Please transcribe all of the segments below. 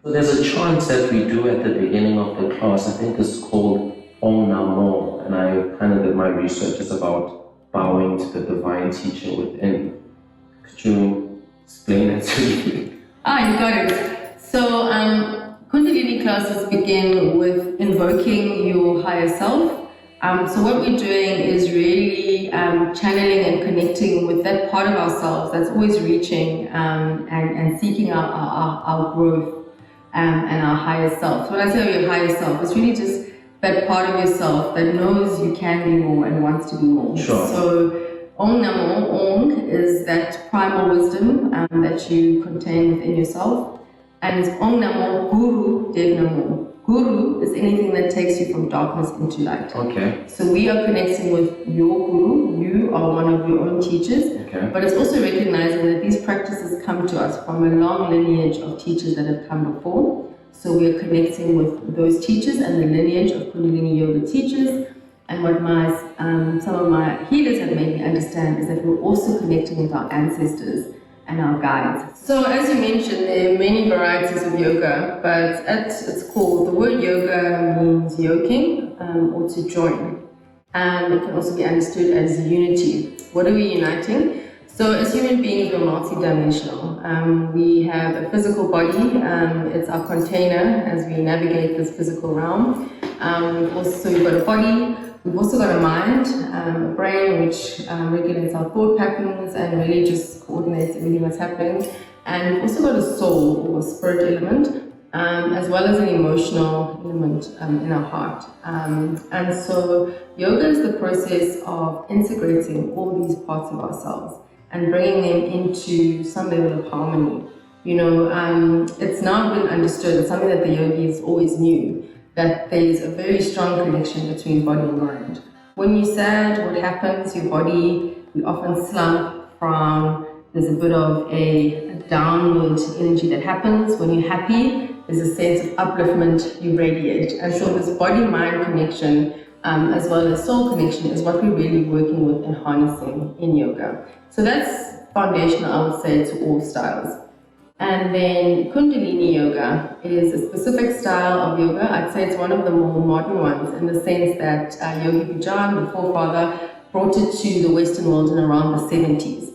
So there's a chant that we do at the beginning of the class. I think it's called Namo, and I kind of did my research. It's about bowing to the divine teacher within. Could you explain it to me? You got it. So Kundalini classes begin with invoking your higher self. So what we're doing is really channeling and connecting with that part of ourselves that's always reaching and seeking our growth and our higher self. So when I say your higher self, it's really just that part of yourself that knows you can be more and wants to be more. Sure. So Om Namo, Ong is that primal wisdom that you contain within yourself. And it's Om Namo, Guru, Dev Namo. Guru is anything that takes you from darkness into light. Okay. So we are connecting with your Guru. You are one of your own teachers. Okay. But it's also recognizing that these practices come to us from a long lineage of teachers that have come before. So we are connecting with those teachers and the lineage of Kundalini Yoga teachers. And what some of my healers have made me understand is that we're also connecting with our ancestors and our guides. So as you mentioned, there are many varieties of yoga, but at its core, the word yoga means yoking or to join. It can also be understood as unity. What are we uniting? So as human beings, we're multidimensional. We have a physical body, it's our container as we navigate this physical realm. We've got a body. We've also got a mind, a brain, which regulates our thought patterns and really just coordinates everything that's happening. And we've also got a soul or a spirit element, as well as an emotional element in our heart. And so yoga is the process of integrating all these parts of ourselves and bringing them into some level of harmony. You know, it's now been understood, it's something that the yogis always knew, that there's a very strong connection between body and mind. When you're sad, what happens? Your body, you often slump from, there's a bit of a downward energy that happens. When you're happy, there's a sense of upliftment, you radiate. And so this body-mind connection, as well as soul connection, is what we're really working with and harnessing in yoga. So that's foundational, I would say, to all styles. And then Kundalini Yoga is a specific style of yoga. I'd say it's one of the more modern ones in the sense that Yogi Bhajan, the forefather, brought it to the Western world in around the 70s.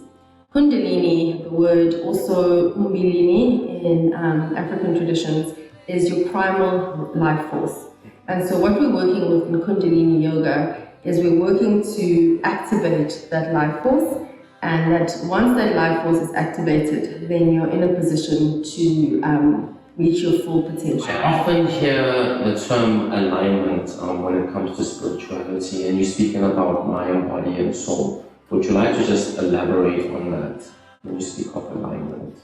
Kundalini, the word also umbilini in African traditions, is your primal life force. And so what we're working with in Kundalini Yoga is we're working to activate that life force. And that once that life force is activated, then you're in a position to reach your full potential. I often hear the term alignment when it comes to spirituality, and you're speaking about mind, body, and soul. Would you like to just elaborate on that when you speak of alignment?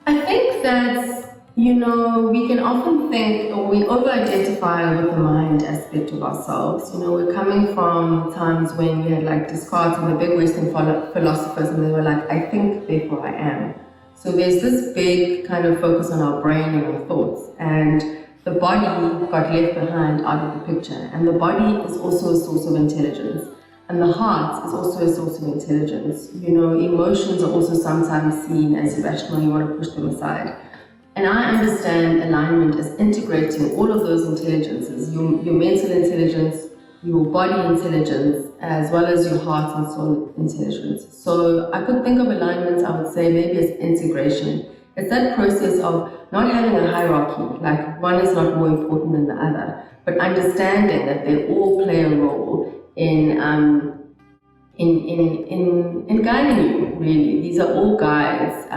I think that, you know, we can often think, or we over-identify with the mind aspect of ourselves. You know, we're coming from times when we had like Descartes and the big Western philosophers, and they were like, I think, therefore I am. So there's this big kind of focus on our brain and our thoughts, and the body got left behind out of the picture. And the body is also a source of intelligence. And the heart is also a source of intelligence. You know, emotions are also sometimes seen as irrational, you want to push them aside. And I understand alignment as integrating all of those intelligences, your mental intelligence, your body intelligence, as well as your heart and soul intelligence. So I could think of alignment, I would say maybe as integration. It's that process of not having a hierarchy, like one is not more important than the other, but understanding that they all play a role in guiding you, really. These are all guides.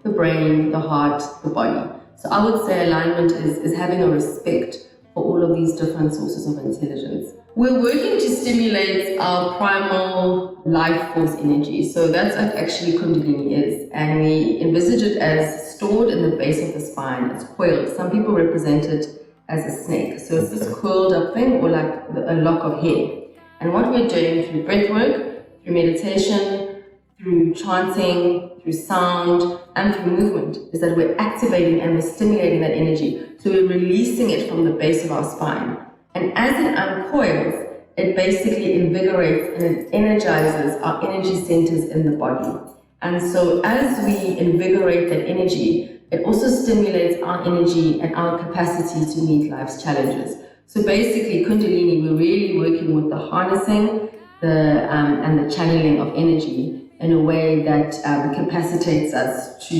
The brain, the heart, the body. So I would say alignment is having a respect for all of these different sources of intelligence. We're working to stimulate our primal life force energy. So that's what actually Kundalini is. And we envisage it as stored in the base of the spine. It's coiled. Some people represent it as a snake. So it's this coiled up thing, or like a lock of hair. And what we're doing through breath work, through meditation, through chanting, through sound, and through movement, is that we're activating and we're stimulating that energy. So we're releasing it from the base of our spine. And as it uncoils, it basically invigorates and it energizes our energy centers in the body. And so as we invigorate that energy, it also stimulates our energy and our capacity to meet life's challenges. So basically, Kundalini, we're really working with the harnessing and the channeling of energy in a way that capacitates us to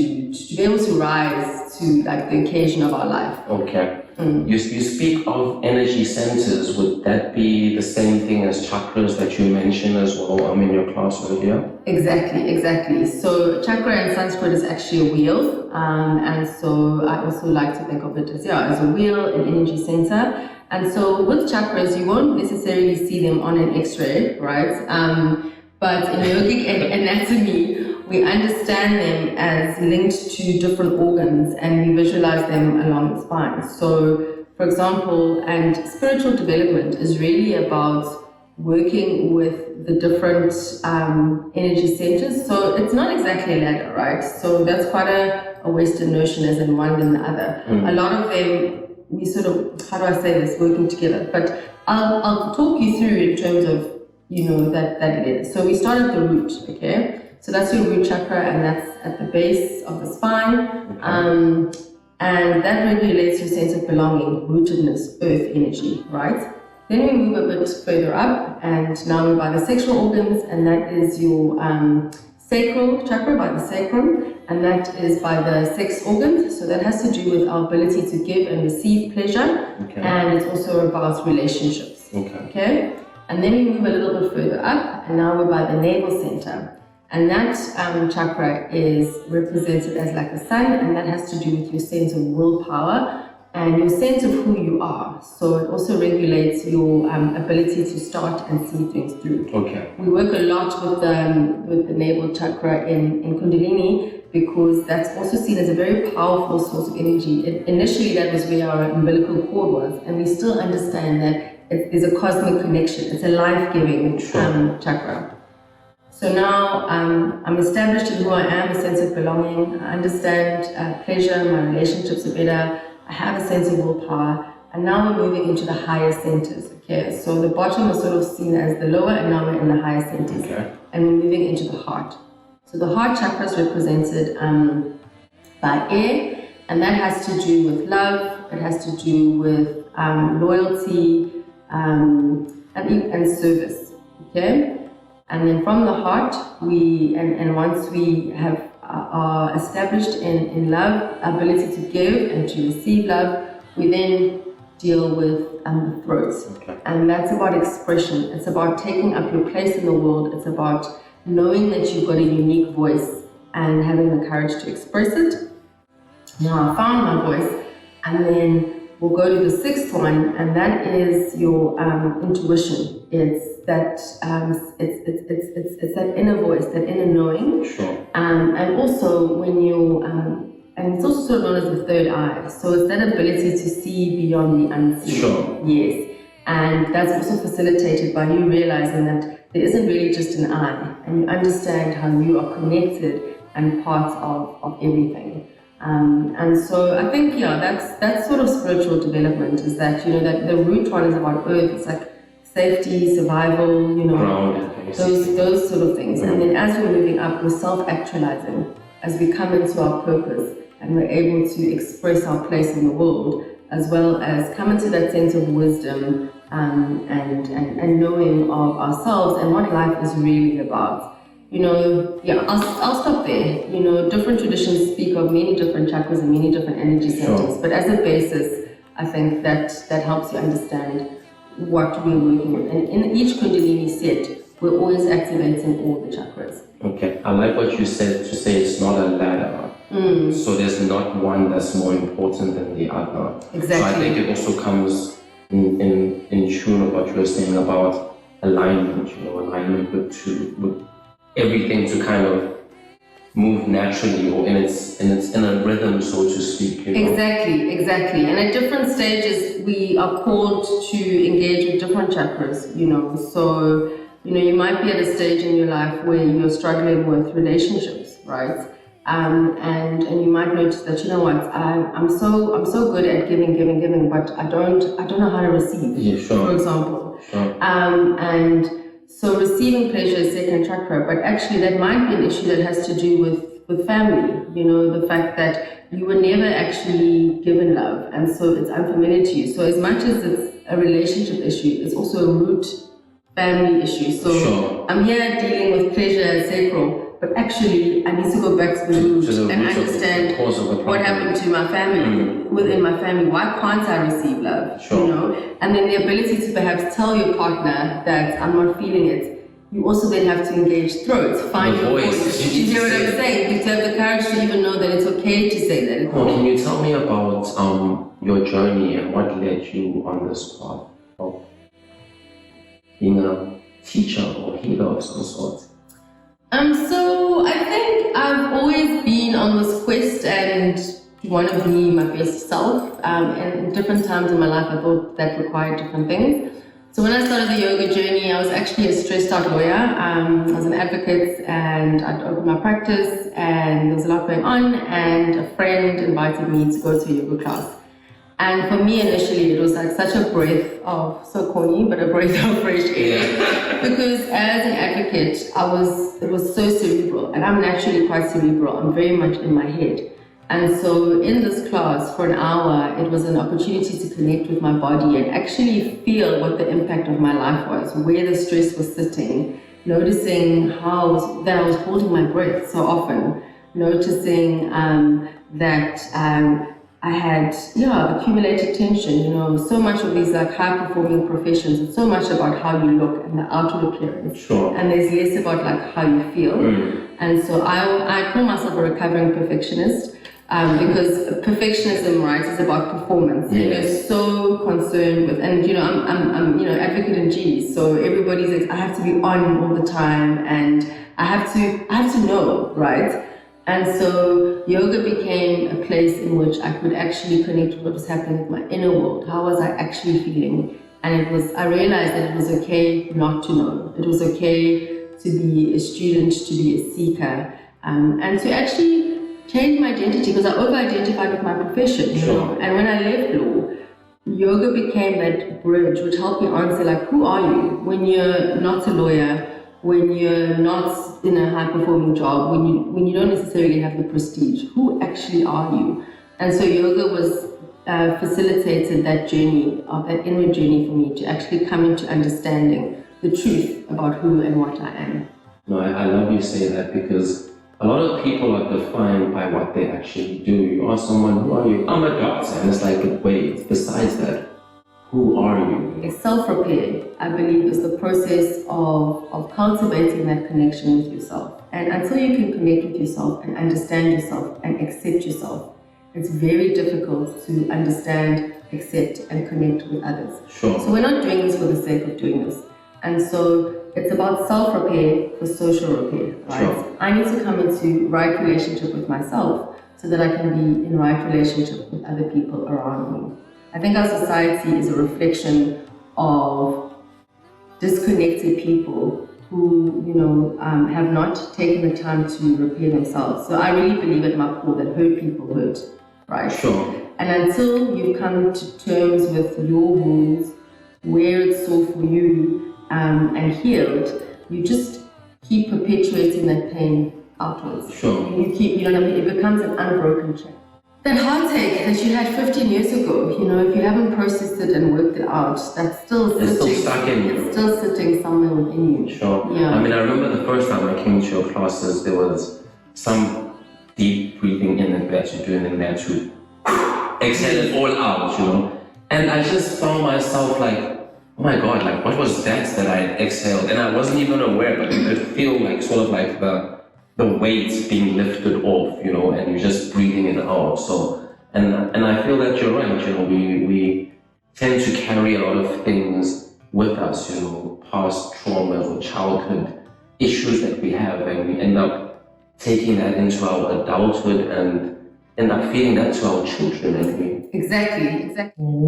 be able to rise to like the occasion of our life. Okay. You speak of energy centers. Would that be the same thing as chakras that you mentioned as well in your class earlier? Exactly. So chakra in Sanskrit is actually a wheel, and so I also like to think of it as a wheel, an energy center. And so with chakras, you won't necessarily see them on an X-ray, right? But in yogic anatomy, we understand them as linked to different organs, and we visualize them along the spine. So, for example, and spiritual development is really about working with the different energy centers. So it's not exactly a ladder, right? So that's quite a Western notion, as in one and the other. A lot of them, we sort of, how do I say this, working together. But I'll talk you through in terms of, that ladder. So we start at the root, okay? So that's your root chakra, and that's at the base of the spine. Okay. And that regulates your sense of belonging, rootedness, earth energy, right? Then we move a bit further up, and now we're by the sexual organs, and that is your sacral chakra, by the sacrum, and that is by the sex organs. So that has to do with our ability to give and receive pleasure, okay. And it's also about relationships. Okay? And then we move a little bit further up, and now we're by the navel center. And that chakra is represented as like the sun, and that has to do with your sense of willpower and your sense of who you are. So it also regulates your ability to start and see things through. Okay. We work a lot with the navel chakra in Kundalini, because that's also seen as a very powerful source of energy. Initially, that was where our umbilical cord was, and we still understand that there's a cosmic connection. It's a life-giving chakra. So now I'm established in who I am, a sense of belonging. I understand pleasure, my relationships are better. I have a sense of willpower. And now we're moving into the higher centers. Okay, so the bottom is sort of seen as the lower, and now we're in the higher centers. Okay. And we're moving into the heart. So the heart chakra is represented by air, and that has to do with love. It has to do with loyalty and service. Okay. And then from the heart, once we are established in love, ability to give and to receive love, we then deal with the throat. Okay. And that's about expression. It's about taking up your place in the world. It's about knowing that you've got a unique voice and having the courage to express it. Now I found my voice, and then we'll go to the sixth one, and that is your intuition. It's that it's that inner voice, that inner knowing. Sure. And also when you and it's also sort of known as the third eye. So it's that ability to see beyond the unseen. Sure. Yes. And that's also facilitated by you realizing that there isn't really just an eye, and you understand how you are connected and parts of everything. And so I think, that's sort of spiritual development, is that, that the root one is about earth. It's like safety, survival, those sort of things. And then as we're moving up, we're self-actualizing as we come into our purpose, and we're able to express our place in the world, as well as come into that sense of wisdom and knowing of ourselves and what life is really about. I'll stop there. Different traditions speak of many different chakras and many different energy centers, but as a basis, I think that helps you understand what we're working with. And in each Kundalini set, we're always activating all the chakras. Okay, I like what you said, to say it's not a ladder. So there's not one that's more important than the other. Exactly. So I think it also comes in tune with what you were saying about alignment, alignment with everything to kind of move naturally, or in its inner rhythm, so to speak. Exactly. And at different stages, we are called to engage with different chakras. So you might be at a stage in your life where you're struggling with relationships, right? And you might notice that I'm so good at giving, but I don't know how to receive. Yeah, sure. For example. Sure. And so receiving pleasure is second chakra, but actually that might be an issue that has to do with with family, the fact that you were never actually given love, and so it's unfamiliar to you. So as much as it's a relationship issue, it's also a root family issue. So Sure. I'm here dealing with pleasure and sacral, but actually I need to go back to the root and understand what happened to my family, within my family. Why can't I receive love? Sure. And then the ability to perhaps tell your partner that I'm not feeling it. You also then have to engage through it, find your voice. You hear what I'm saying? You have to have the courage to even know that it's okay to say that. Well, can you tell me about your journey and what led you on this path of being a teacher or healer of some sort? So I think I've always been on this quest and want to be my best self. And in different times in my life, I thought that required different things. So when I started the yoga journey, I was actually a stressed out lawyer. I was an advocate and I'd opened my practice and there was a lot going on, and a friend invited me to go to a yoga class. And for me initially it was like such a breath of, so corny, but a breath of fresh air. Because as an advocate, it was so cerebral, and I'm naturally quite cerebral. I'm very much in my head. And so in this class for an hour, it was an opportunity to connect with my body and actually feel what the impact of my life was, where the stress was sitting, noticing that I was holding my breath so often, noticing that I had accumulated tension. So much of these like high performing professions, it's so much about how you look and the outward appearance. Sure. And there's less about like how you feel. And so I call myself a recovering perfectionist. Because perfectionism, right, is about performance. Yes. And you're so concerned with, and I'm advocate in G, so everybody's like, I have to be on all the time, and I have to know, right? And so yoga became a place in which I could actually connect with what was happening with my inner world. How was I actually feeling? And I realized that it was okay not to know. It was okay to be a student, to be a seeker, and to actually change my identity, because I over-identified with my profession, And when I left law, yoga became that bridge which helped me answer, like, who are you when you're not a lawyer, when you're not in a high-performing job, when you don't necessarily have the prestige? Who actually are you? And so yoga was facilitated that journey, that inward journey for me to actually come into understanding the truth about who and what I am. No, I love you say that, because a lot of people are defined by what they actually do. You ask someone, who are you? I'm a doctor. And it's like, wait, besides that, who are you? Self-repair, I believe, is the process of cultivating that connection with yourself. And until you can connect with yourself and understand yourself and accept yourself, it's very difficult to understand, accept, and connect with others. Sure. So we're not doing this for the sake of doing this. And so it's about self-repair for social repair, right? Sure. I need to come into right relationship with myself so that I can be in right relationship with other people around me. I think our society is a reflection of disconnected people who, have not taken the time to repair themselves. So I really believe at my core that hurt people hurt, right? Sure. And until you've come to terms with your wounds, where it's sore for you, and healed, you just keep perpetuating that pain outwards. Sure. It becomes an unbroken chain. That heartache that you had 15 years ago, if you haven't processed it and worked it out, that's still stuck in you. It's still sitting somewhere within you. Sure. Yeah. I remember the first time I came to your classes, there was some deep breathing in and that you do, and then that you exhale it all out, And I just found myself like, oh my God, like what was that I exhaled? And I wasn't even aware, but you could feel like sort of like the weight being lifted off, and you're just breathing it out. So, and I feel that you're right, we tend to carry a lot of things with us, past traumas or childhood issues that we have, and we end up taking that into our adulthood and end up feeding that to our children, and we Exactly. Namo,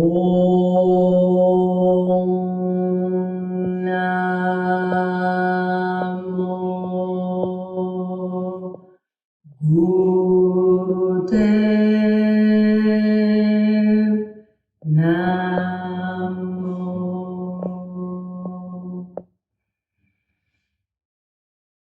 Namo.